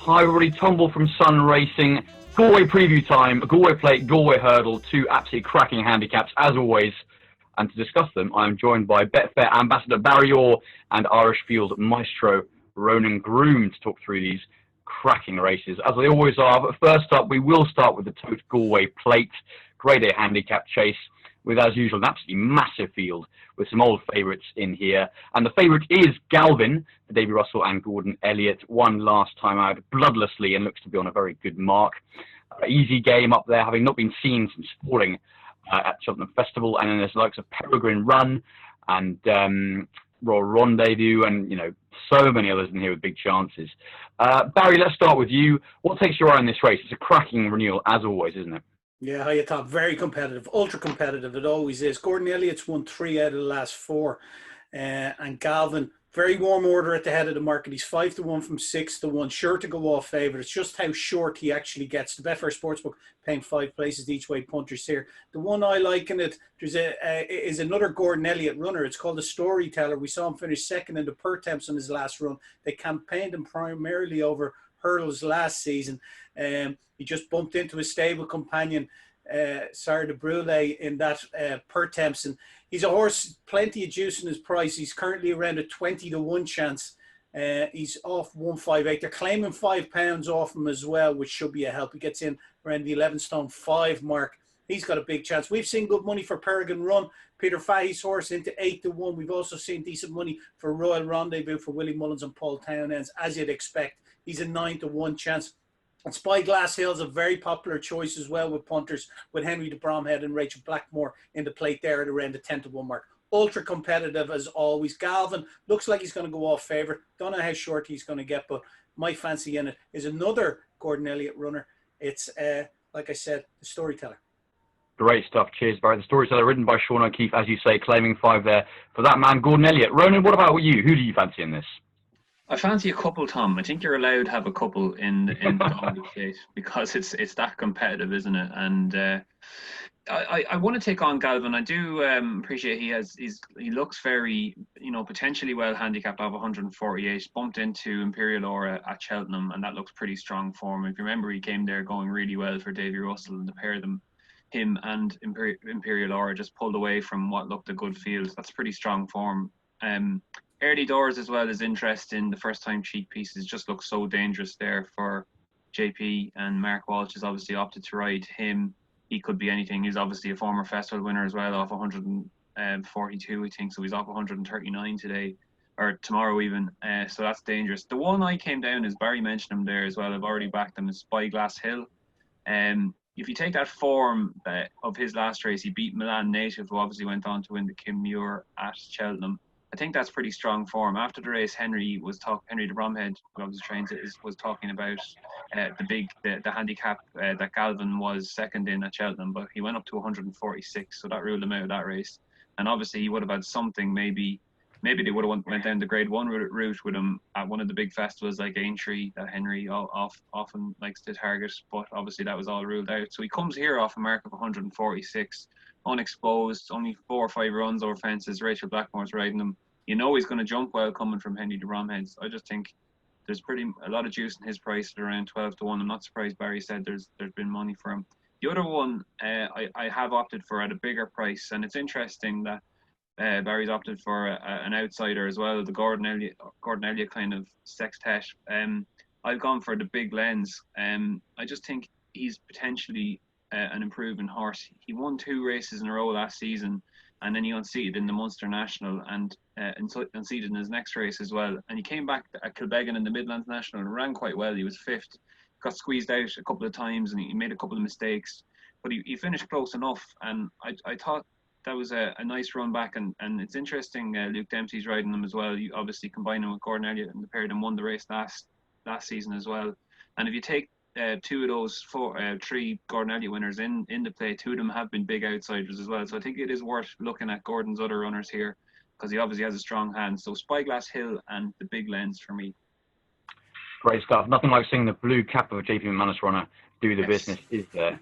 Hi everybody, Tumble from Sun Racing. Galway preview time, Galway Plate, Galway Hurdle, two absolutely cracking handicaps as always. And to discuss them, I am joined by Betfair Ambassador Barry Orr and Irish Field Maestro Ronan Groom to talk through these cracking races, as they always are. But first up, we will start with the Tote Galway Plate, Grade A handicap chase, with, as usual, an absolutely massive field with some old favourites in here. And the favourite is Galvin, for Davy Russell and Gordon Elliott. Won last time out bloodlessly and looks to be on a very good mark. Easy game up there, having not been seen since falling at Cheltenham Festival. And then there's the likes of Peregrine Run and Royal Rendezvous and, so many others in here with big chances. Barry, let's start with you. What takes your eye in this race? It's a cracking renewal, as always, isn't it? Yeah, hiya Tom. Very competitive, ultra competitive. It always is. Gordon Elliott's won 3 out of the last 4, and Galvin, very warm order at the head of the market. He's 5-1 from 6-1, sure to go off favourite. It's just how short he actually gets. The Betfair Sportsbook paying 5 places each way punters here. The one I like in it is another Gordon Elliott runner. It's called the Storyteller. We saw him finish second in the Pertemps on his last run. They campaigned him primarily over hurdles last season. He just bumped into his stable companion, Sarah de Brule, in that Pertemps. And he's a horse, plenty of juice in his price. He's currently around a 20-1 chance. He's off 158. They're claiming £5 off him as well, which should be a help. He gets in around the 11 stone 5 mark. He's got a big chance. We've seen good money for Peregrine Run, Peter Fahey's horse, into 8-1. We've also seen decent money for Royal Rendezvous for Willie Mullins and Paul Townends, as you'd expect. He's a 9-1 chance. And Spyglass Hill's a very popular choice as well with punters, with Henry de Bromhead and Rachel Blackmore in the plate there at around the 10-1 mark. Ultra competitive as always. Galvin looks like he's going to go off favourite. Don't know how short he's going to get, but my fancy in it is another Gordon Elliott runner. It's, like I said, the Storyteller. Great stuff. Cheers, Barry. The Storyteller, ridden by Sean O'Keefe, as you say, claiming 5 there for that man, Gordon Elliott. Ronan, what about you? Who do you fancy in this? I fancy a couple, Tom. I think you're allowed to have a couple in the Galway Plate because it's that competitive, isn't it? And I want to take on Galvin. I do appreciate he looks very, potentially well handicapped of 148. Bumped into Imperial Aura at Cheltenham, and that looks pretty strong for him. If you remember, he came there going really well for Davy Russell, and the pair of them, him and Imperial Aura, just pulled away from what looked a good field. That's pretty strong form. Early doors as well is interesting. The first time cheek pieces just look so dangerous there for JP, and Mark Walsh has obviously opted to ride him. He could be anything. He's obviously a former festival winner as well, off 142, I think. So he's off 139 today, or tomorrow even. So that's dangerous. The one I came down, as Barry mentioned him there as well, I've already backed him, is Spyglass Hill. If you take that form of his last race, he beat Milan Native, who obviously went on to win the Kim Muir at Cheltenham. I think that's pretty strong form. After the race, Henry de Bromhead, who obviously trains it, was talking about the handicap that Galvin was second in at Cheltenham, but he went up to 146, so that ruled him out of that race. And obviously he would have had something, maybe they would have went down the Grade 1 route with him at one of the big festivals like Aintree that Henry often likes to target, but obviously that was all ruled out. So he comes here off a mark of 146. Unexposed, only 4 or 5 runs over fences. Rachel Blackmore's riding him. He's going to jump well coming from Henry de Bromhead. I just think there's a lot of juice in his price at around 12-1. I'm not surprised Barry said there's been money for him. The other one I have opted for at a bigger price, and it's interesting that Barry's opted for an outsider as well, the Gordon Elliott kind of sextet. I've gone for the big lens. I just think he's potentially an improving horse. He won 2 races in a row last season, and then he unseated in the Munster National and unseated in his next race as well. And he came back at Kilbeggan in the Midlands National and ran quite well. He was 5th, got squeezed out a couple of times, and he made a couple of mistakes, but he finished close enough. And I thought that was a nice run back. And it's interesting, Luke Dempsey's riding him as well. You obviously combine him with Gordon Elliott, and the pair of them won the race last season as well. And if you take 2 of those 3 Gordon Elliott winners in the play, 2 of them have been big outsiders as well. So I think it is worth looking at Gordon's other runners here, because he obviously has a strong hand. So Spyglass Hill and the big lens for me. Great stuff. Nothing like seeing the blue cap of a JP McManus runner do the business, is there?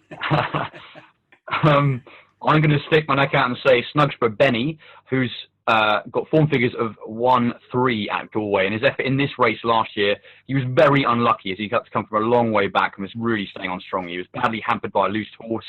I'm going to stick my neck out and say Snugsborough Benny, who's got form figures of 1-3 at Galway. And his effort in this race last year, he was very unlucky as he had to come from a long way back and was really staying on strongly. He was badly hampered by a loose horse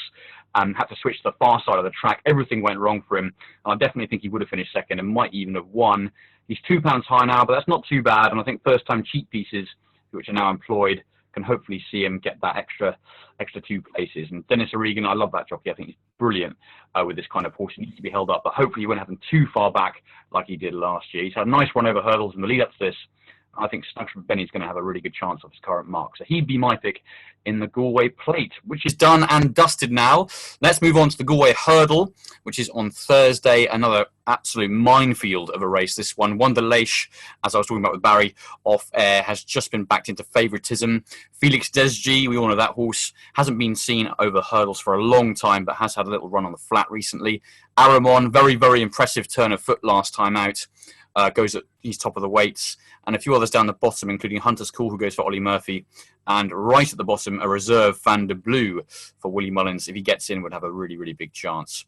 and had to switch to the far side of the track. Everything went wrong for him. And I definitely think he would have finished second and might even have won. He's £2 high now, but that's not too bad. And I think first-time cheap pieces, which are now employed, can hopefully see him get that extra 2 places. And Dennis O'Regan, I love that jockey. I think he's brilliant with this kind of horse. He needs to be held up, but hopefully he won't have him too far back like he did last year. He's had a nice run over hurdles in the lead up to this. I think Snugshot Benny's going to have a really good chance of his current mark. So he'd be my pick in the Galway Plate, which is done and dusted now. Let's move on to the Galway Hurdle, which is on Thursday. Another absolute minefield of a race, this one. Wonder Leish, as I was talking about with Barry off air, has just been backed into favouritism. Felix Desji, we all know that horse, hasn't been seen over hurdles for a long time, but has had a little run on the flat recently. Aramon, very, very impressive turn of foot last time out. He's top of the weights, and a few others down the bottom, including Hunter's Call, who goes for Ollie Murphy, and right at the bottom, a reserve Van de Blue for Willie Mullins. If he gets in, would have a really, really big chance.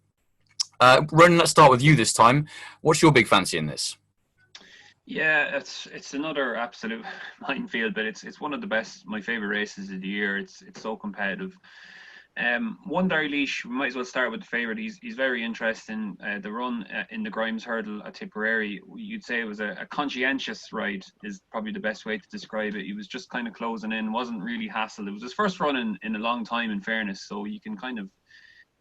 Ronan, let's start with you this time. What's your big fancy in this? Yeah, it's another absolute minefield, but it's one of the best, my favourite races of the year. It's so competitive. Wonder Leish, we might as well start with the favourite. He's very interesting. The run in the Grimes Hurdle at Tipperary, you'd say it was a conscientious ride, is probably the best way to describe it. He was just kind of closing in, wasn't really hassled. It was his first run in a long time, in fairness, so you can kind of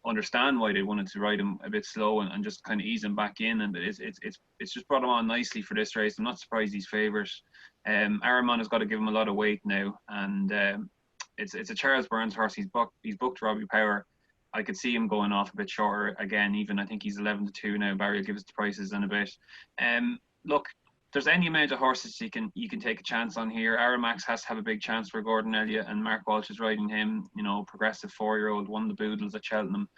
understand why they wanted to ride him a bit slow and just kind of ease him back in. And it's just brought him on nicely for this race. I'm not surprised he's favourite. Aramon has got to give him a lot of weight now, and it's a Charles Burns horse. He's booked Robbie Power. I could see him going off a bit shorter again. Even I think he's 11-2 now. Barry will give us the prices in a bit. Look, there's any amount of horses you can take a chance on here. Aramax has to have a big chance for Gordon Elliott, and Mark Walsh is riding him. You know, progressive 4-year-old, won the Boodles at Cheltenham.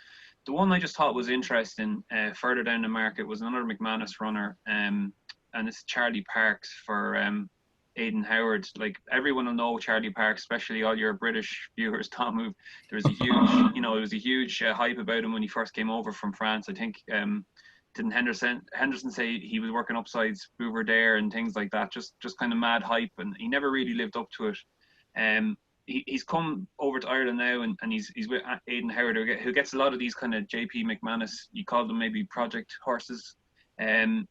The one I just thought was interesting further down the market was another McManus runner, and it's Charlie Parks for Aidan Howard. Like, everyone will know Charlie Parks, especially all your British viewers, Tom, who there was a huge hype about him when he first came over from France. I think didn't Henderson say he was working upsides Bouverdare and things like that, just kind of mad hype, and he never really lived up to it. He's come over to Ireland now, and he's with Aidan Howard, who gets a lot of these kind of JP McManus, you call them maybe project horses, and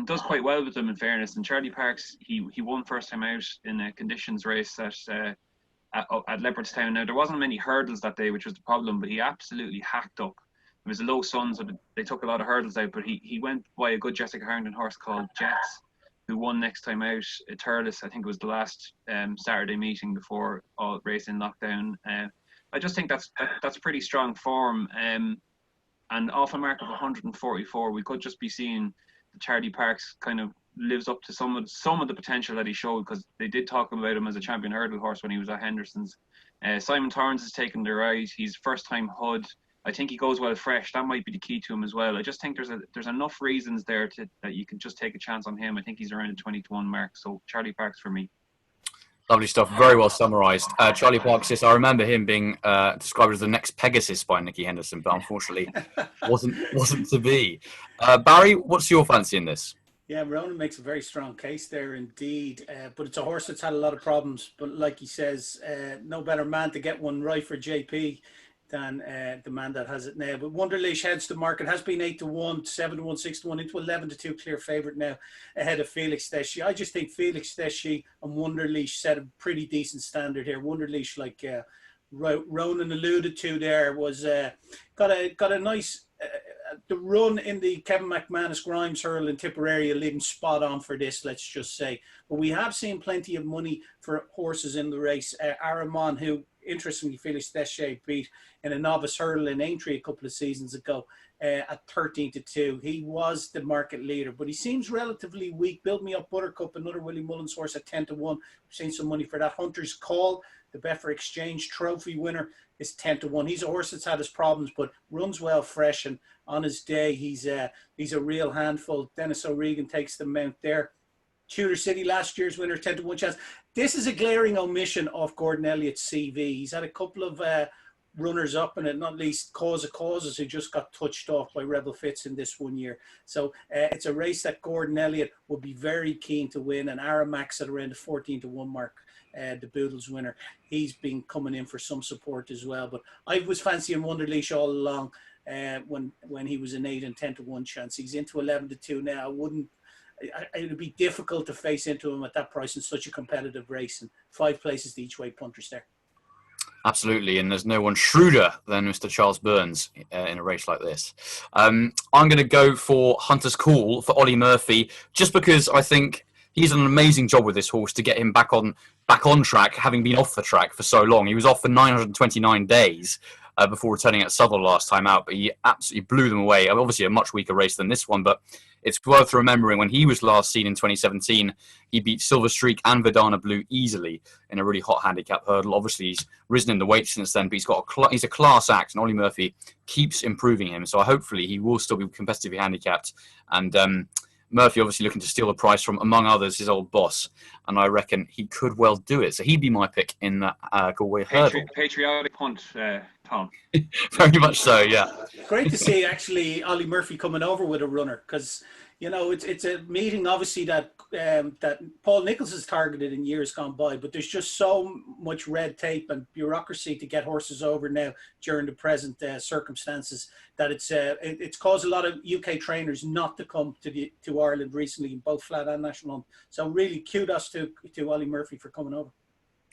does quite well with them, in fairness. And Charlie Parks, he won first time out in a conditions race at Leopardstown. Now, there wasn't many hurdles that day, which was the problem, but he absolutely hacked up. It was a low sun, so they took a lot of hurdles out, but he went by a good Jessica Harrington horse called Jets, who won next time out at Turles. I think it was the last Saturday meeting before all racing lockdown. I just think that's pretty strong form, and off a mark of 144, we could just be seeing Charlie Parks kind of lives up to some of the potential that he showed, because they did talk about him as a champion hurdle horse when he was at Henderson's. Simon Torrance has taken the ride. He's first time Hud. I think he goes well fresh. That might be the key to him as well. I just think there's enough reasons there that you can just take a chance on him. I think he's around the 20-1 mark. So Charlie Parks for me. Lovely stuff. Very well summarised. Charlie Parks, yes, I remember him being described as the next Pegasus by Nicky Henderson, but unfortunately wasn't to be. Barry, what's your fancy in this? Yeah, Ronan makes a very strong case there indeed. But it's a horse that's had a lot of problems. But like he says, no better man to get one right for JP than the man that has it now. But Wonder Leish heads to market, has been 8-1, 7-1, 6-1, into 11-2 clear favourite now ahead of Felix Deschi. I just think Felix Deschi and Wonder Leish set a pretty decent standard here. Wonder Leish, like Ronan alluded to there, was got a nice the run in the Kevin McManus Grimes Hurdle in Tipperary will leave him spot on for this, let's just say. But we have seen plenty of money for horses in the race. Aramon, who interestingly Felix Deschi beat in a Novice Hurdle in Aintree a couple of seasons ago at 13-2. He was the market leader, but he seems relatively weak. Build Me Up Buttercup, another Willie Mullins horse at 10-1. We've seen some money for that. Hunter's Call, the Betfair Exchange Trophy winner, is 10-1. He's a horse that's had his problems, but runs well fresh, and on his day, he's a real handful. Dennis O'Regan takes the mount there. Tudor City, last year's winner, 10-1 chance. This is a glaring omission of Gordon Elliott's CV. He's had a couple of runners up in it, not least Cause of Causes, who just got touched off by Rebel Fitz in this 1 year. So it's a race that Gordon Elliott would be very keen to win, and Aramax at around the 14-1 mark. The Boodles winner, he's been coming in for some support as well. But I was fancying Wonderleash all along when he was an 8 and 10-1 chance. He's into 11-2 now. It would be difficult to face into him at that price in such a competitive race, and 5 places to each way punters there. Absolutely, and there's no one shrewder than Mr. Charles Burns in a race like this. I'm going to go for Hunter's Call for Ollie Murphy, just because I think he's done an amazing job with this horse to get him back on track, having been off the track for so long. He was off for 929 days before returning at Southwell last time out, but he absolutely blew them away. Obviously a much weaker race than this one, but it's worth remembering when he was last seen in 2017, he beat Silver Streak and Verdana Blue easily in a really hot handicap hurdle. Obviously, he's risen in the weight since then, but he's a class act, and Ollie Murphy keeps improving him. So hopefully he will still be competitively handicapped. And Murphy obviously looking to steal the price from, among others, his old boss, and I reckon he could well do it. So he'd be my pick in that Galway Hurdle. Patriotic punt, Tom. Very much so, yeah. Great to see actually Ollie Murphy coming over with a runner, because it's a meeting obviously that Paul Nicholls has targeted in years gone by, but there's just so much red tape and bureaucracy to get horses over now during the present circumstances that it's caused a lot of UK trainers not to come to Ireland recently, in both flat and national. So really kudos to Ollie Murphy for coming over.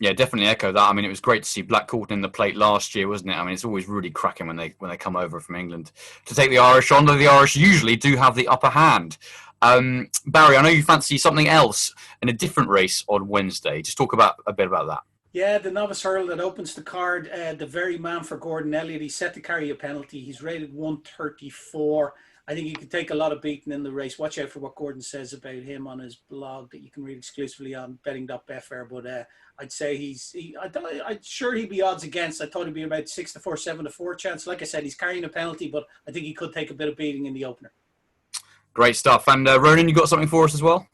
Yeah, definitely echo that. I mean, it was great to see Black Courton in the plate last year, wasn't it? I mean, it's always really cracking when they come over from England to take the Irish on. Though the Irish usually do have the upper hand. Barry, I know you fancy something else in a different race on Wednesday. Just talk a bit about that. Yeah, the Novice Hurdle that opens the card. The very man for Gordon Elliott. He's set to carry a penalty. He's rated 134. I think he could take a lot of beating in the race. Watch out for what Gordon says about him on his blog that you can read exclusively on betting.betfair. But I'd say I'm sure he'd be odds against. I thought he'd be about 6-4, 7-4 chance. Like I said, he's carrying a penalty, but I think he could take a bit of beating in the opener. Great stuff. And Ronan, you got something for us as well?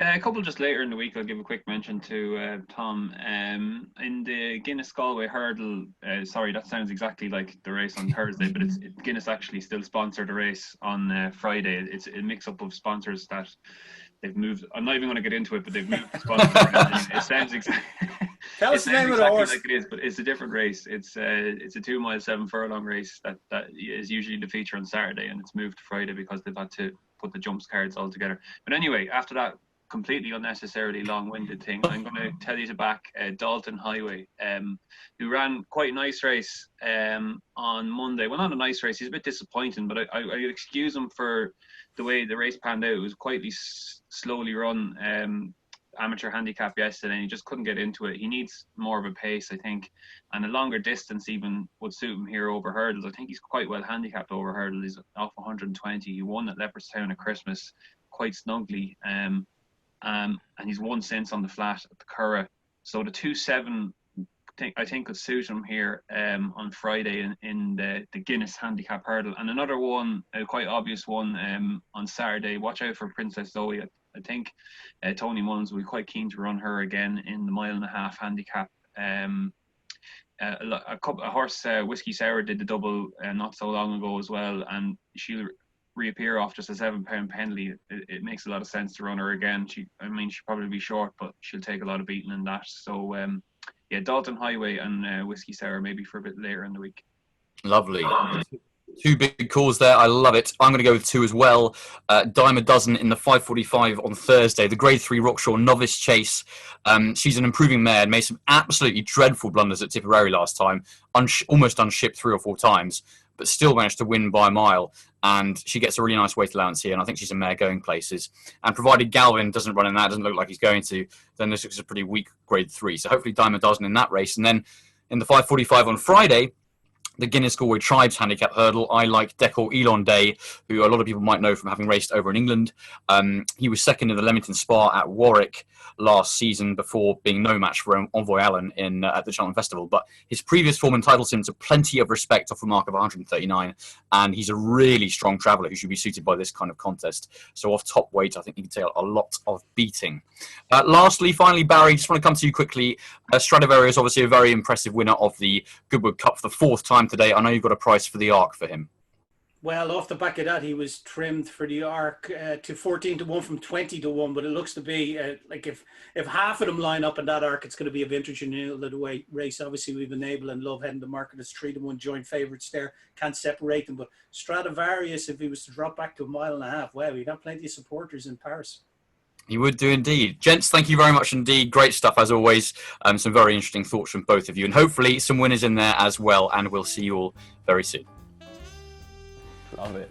A couple just later in the week, I'll give a quick mention to Tom. In the Guinness Galway Hurdle, sorry, that sounds exactly like the race on Thursday, but Guinness actually still sponsored the race on Friday. It's a mix-up of sponsors that they've moved. I'm not even going to get into it, but they've moved the sponsor. It sounds exactly. Tell us the name of the horse. Like it is, but it's a different race. It's a 2 mile 7 furlong race that is usually the feature on Saturday, and it's moved to Friday because they've had to put the jumps cards all together. But anyway, after that completely unnecessarily long-winded thing, I'm going to tell you to back Dalton Highway, who ran quite a nice race on Monday. Well, not a nice race. He's a bit disappointing, but I'd excuse him for the way the race panned out. It was quite slowly run amateur handicap yesterday, and he just couldn't get into it. He needs more of a pace, I think, and a longer distance even would suit him here over hurdles. I think he's quite well handicapped over hurdles. He's off 120. He won at Leopardstown at Christmas quite snugly. And he's won since on the flat at the Curragh. So the 2-7 I think could suit him here on Friday in the Guinness handicap hurdle. And another one, a quite obvious one on Saturday. Watch out for Princess Zoe. I think Tony Mullins will be quite keen to run her again in the 1.5 mile handicap. A horse, Whiskey Sour, did the double not so long ago as well, and she'll reappear off just a £7 penalty. It makes a lot of sense to run her again. She'll probably be short, but she'll take a lot of beating in that. So yeah, Dalton Highway and Whiskey Sour maybe for a bit later in the week. Lovely. 2 big calls there. I love it. I'm going to go with 2 as well. Dime a Dozen in the 5:45 on Thursday. The Grade 3 Rockshaw Novice Chase. She's an improving mare and made some absolutely dreadful blunders at Tipperary last time. Almost unshipped 3 or 4 times, but still managed to win by a mile. And she gets a really nice weight allowance here, and I think she's a mare going places. And provided Galvin doesn't run in that, doesn't look like he's going to, then this looks a pretty weak Grade 3. So hopefully Dime a Dozen in that race. And then in the 5:45 on Friday, the Guinness Galway Tribes Handicap Hurdle. I like Decor Elon Day, who a lot of people might know from having raced over in England. He was second in the Leamington Spa at Warwick last season before being no match for Envoy Allen at the Cheltenham Festival. But his previous form entitles him to plenty of respect off a mark of 139, and he's a really strong traveller who should be suited by this kind of contest. So off top weight, I think he can take a lot of beating. Finally, Barry, just want to come to you quickly. Stradivario is obviously a very impressive winner of the Goodwood Cup for the fourth time today. I know you've got a price for the Arc for him. Well, off the back of that, he was trimmed for the Arc to 14-1 from 20-1, but it looks to be like if half of them line up in that Arc, it's going to be a vintage and the way race. Obviously, we've Enable and Love heading the market as 3-1 joint favourites there. Can't separate them, but Stradivarius, if he was to drop back to 1.5 miles, wow, he'd have plenty of supporters in Paris. You would do indeed. Gents, thank you very much indeed. Great stuff as always. Some very interesting thoughts from both of you, and hopefully some winners in there as well, and we'll see you all very soon. Love it.